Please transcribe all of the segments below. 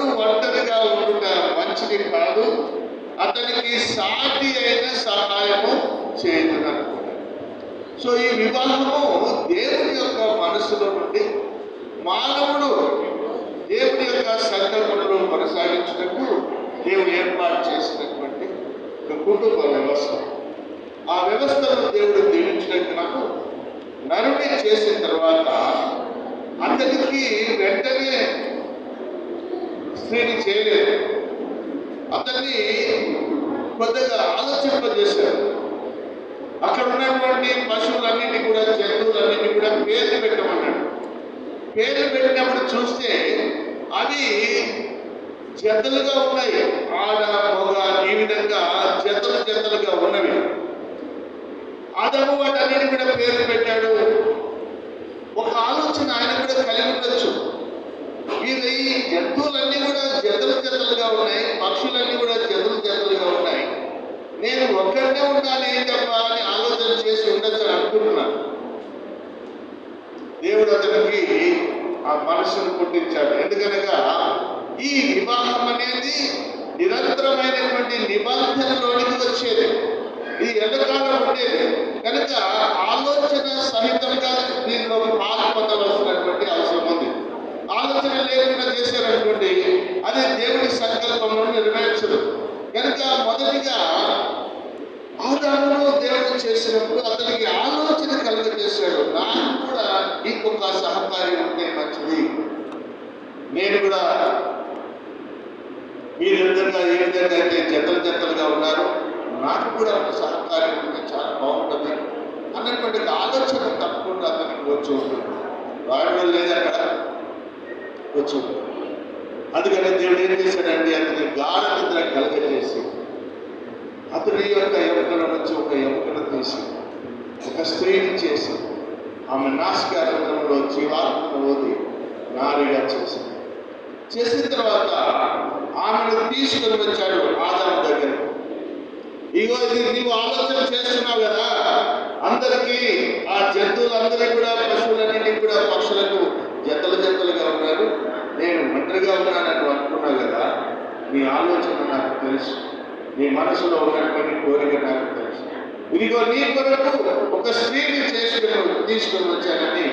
ఎప్పుడు ఒంటరిగా ఉండుట మంచిది కాదు, అతనికి సాటి అయిన సహాయము చేయనున్నాడు. సో ఈ వివాహము దేవుని యొక్క మనసులో నుండి మానవుడు దేవుని యొక్క సంకల్పంలో కొనసాగించినట్టు దేవుడు ఏర్పాటు చేసినటువంటి ఒక కుటుంబ వ్యవస్థ. ఆ వ్యవస్థను దేవుడు దీవించినట్టు నరుని చేసిన తర్వాత అతనికి వెంటనే స్త్రీని చేయలేదు. అతన్ని కొద్దిగా ఆలోచింపజేశారు. అక్కడ ఉన్నటువంటి పశువులన్నింటినీ కూడా, జంతువులన్నింటినీ కూడా పేర్లు పెట్టమన్నాడు. పేర్లు పెట్టినప్పుడు చూస్తే అవి జతలుగా ఉన్నాయి. ఆడ మగ ఈ విధంగా జతలుగా ఉన్నవి. ఆదాము వాటన్నిటి కూడా పేర్లు పెట్టాడు. ఒక ఆలోచన ఆయన కూడా కలిగి ఉండొచ్చు. వీళ్ళు ఈ జంతువులన్నీ కూడా జతలుగా ఉన్నాయి, పక్షులన్నీ కూడా జతలుగా ఉన్నాయి. నేను ఒక్కడే ఉండాలి ఏం తప్ప అని ఆలోచన చేసి ఉండొచ్చు అని అనుకుంటున్నాను. దేవుడు అతనికి ఆ మనసును పుట్టించాడు. ఎందుకనగా ఈ వివాహం అనేది నిరంతరమైనటువంటి నిబంధనలోనికి వచ్చేది. ఈ ఎల్లకాలం ఉండేది కనుక ఆలోచన సహితంగా దీనిలో పాలు పొందవలసినటువంటి అవసరం ఉంది. ఆలోచన లేకుండా చేశారనుకోండి, అది దేవుడి సంకల్పంలో నెరవేర్చదు. కనుక మొదటిగా ఆదామును దేవుడు చేసినప్పుడు అతనికి ఆలోచన కలుగజేశాడు. నాకు కూడా ఇంకొక సహకారి ఉంటే మంచిది, నేను కూడా మీరందరిగా ఏ విధంగా అయితే జతలుగా ఉన్నారు, నాకు కూడా ఒక సహకారి ఉంటే చాలా బాగుంటుంది అన్నటువంటి ఆలోచన తప్పకుండా అతనికి వచ్చి ఉంటుంది. వాడు లేదా అక్కడ వచ్చి ఉంటుంది. అందుకని దేవుడు ఏం చేశాడంటే అతని గాఢ నిద్ర కలగజేసి అతని యొక్క ఎముకల నుంచి ఒక ఎముకను తీసి ఒక స్త్రీని చేసి ఆమె నాసికారంలో జీవాత్మను ఓది నారిగా చేసిన తర్వాత ఆమెను తీసుకొని వచ్చాడు ఆదాము దగ్గర. ఇగో ఇది నీవు ఆలోచన చేస్తున్నావు కదా, అందరికీ ఆ జంతువులందరికీ కూడా, పశువులన్నింటికి కూడా, పక్షులకు జతలుగా ఉన్నారు, నేను ఒంటరిగా ఉన్నానని అనుకున్నావు కదా. నీ ఆలోచన నాకు తెలుసు, నీ మనసులో ఉన్నటువంటి కోరిక నాకు తెలుసు. ఇదిగో నీ కొరకు ఒక స్త్రీని తీసుకొని వచ్చానని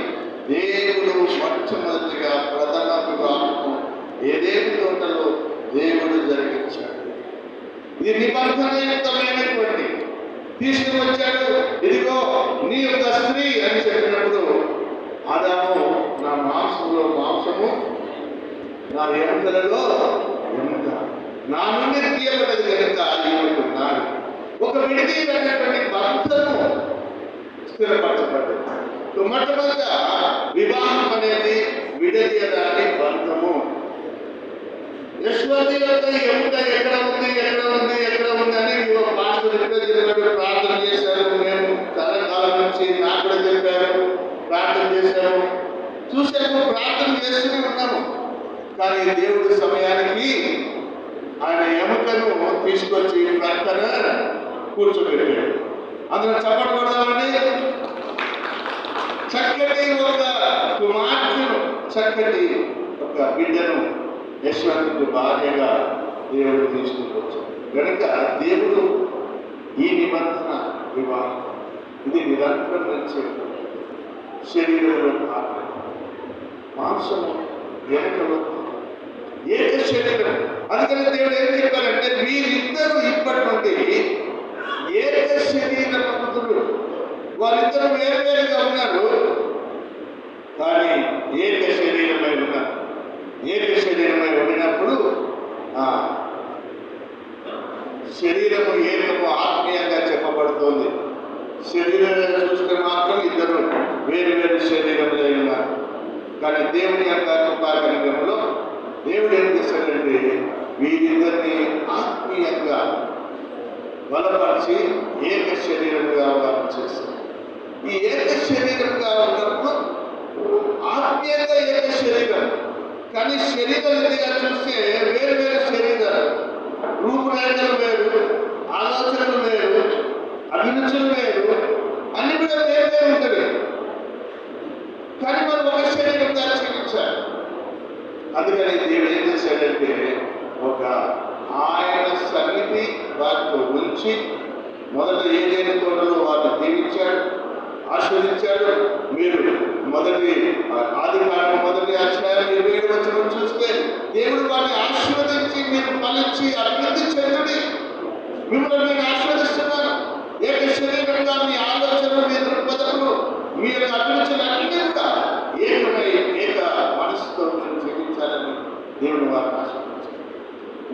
దేవుడు మొట్టమొదటిగా ప్రధాన వివాహము ఏదేని తోటలో దేవుడు జరిగించాడు. ఇది నిబంధనయుక్తమైనటువంటి తీసుకుని వచ్చాడు. ఇదిగో నీ యొక్క స్త్రీ అని చెప్పినప్పుడు ఆదాము నా మాంసంలో మాంసము, నా ఎముకలలో ఎముక, నా నుండి తీయబడ్డది కనుక ఈమెకున్నాడు. ఒక విడదీయబడినటువంటి బంధము స్థిరపరచబడ్డది. మొట్టమొదట వివాహం అనేది విడదీయరాని బంధము. యశ్వతి యొక్క ఎముక ఎక్కడ ఉంది అని పాస్టర్ ఎప్పుడో చెప్పాడు, ప్రార్థన చేశారు. మేము చాలా కాలం నుంచి నాకు కూడా చెప్పారు, ప్రార్థన చేశాము, చూసాము, ప్రార్థన చేస్తూనే ఉన్నాము. కానీ దేవుడి సమయానికి ఆయన ఎముకను తీసుకొచ్చి ప్రక్కన కూర్చోబెట్టాడు. అందులో చప్పట్లు కొడదామండి. చక్కటి ఒక కుమార్తెను, చక్కటి ఒక బిడ్డను యశ్వంతుకు భార్యగా దేవుడు తీసుకొచ్చాడు. కనుక దేవుడు ఈ నిబంధన వివాహం ఇది నిరంతరం నుంచి శరీరంలో మాంసము ఎముకలో ఏక శరీరం. అందుకని దేవుడు ఏం చెప్పారంటే వీరిద్దరూ ఇప్పటి నుండి ఏక శరీర పంతులు. వాళ్ళిద్దరూ వేరువేరుగా ఉన్నారు కానీ ఏక శరీరమై ఉన్నారు. ఏక శరీరమై ఉండినప్పుడు శరీరము ఏకము ఆత్మీయంగా చెప్పబడుతోంది. శరీరంలో చూస్తే మాత్రం ఇద్దరు వేరు శరీరంలో ఉన్నారు. కానీ దేవుని యొక్క కృపాకనికంలో దేవుడు ఏం చేశాడంటే వీరిద్దరిని ఆత్మీయంగా బలపరిచి ఏక శరీరంగా చేశాడు. ఈ ఏక శరీరంగా ఉన్నప్పుడు ఆత్మీయంగా ఏక శరీరం, కానీ శరీరంగా చూస్తే వేరు శరీరాలు, రూపురేఖలు వేరు, ఆలోచనలు వేరు, అభిరుచులు వేరు, అన్ని కూడా వేరు ఉంటుంది. కానీ మనం ఒక శరీరంగా జీవించాలి. అందుకని దేవుడు ఏం చేశాడంటే ఒక ఆయన సన్నిధి వారితో ఉంచి మొదట ఏదైనా తోటలో వారిని దీవించాడు, ఆశీర్వదించాడు. మీరు ఆదికాండం మొదటి అధ్యాయం 27వ వచనం చూస్తే దేవుడు వారిని ఆశీర్వదించి మీరు ఫలించి అభివృద్ధి చెందుడి, మిమ్మల్ని నేను ఆశీర్వదిస్తున్నాను. ఏక శరీరంగా మీ ఆలోచనలు, మీ దృక్పథములు, మీ యొక్క అభిరుచులన్నీ కూడా ఏక మనసుతో మీరు జీవించాలని దేవుడు వారిని ఆశీర్వదించారు.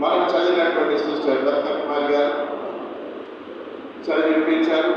మనం చదివినటువంటి సిస్టర్ రత్నకుమారి గారు చదివి వినిపించారు.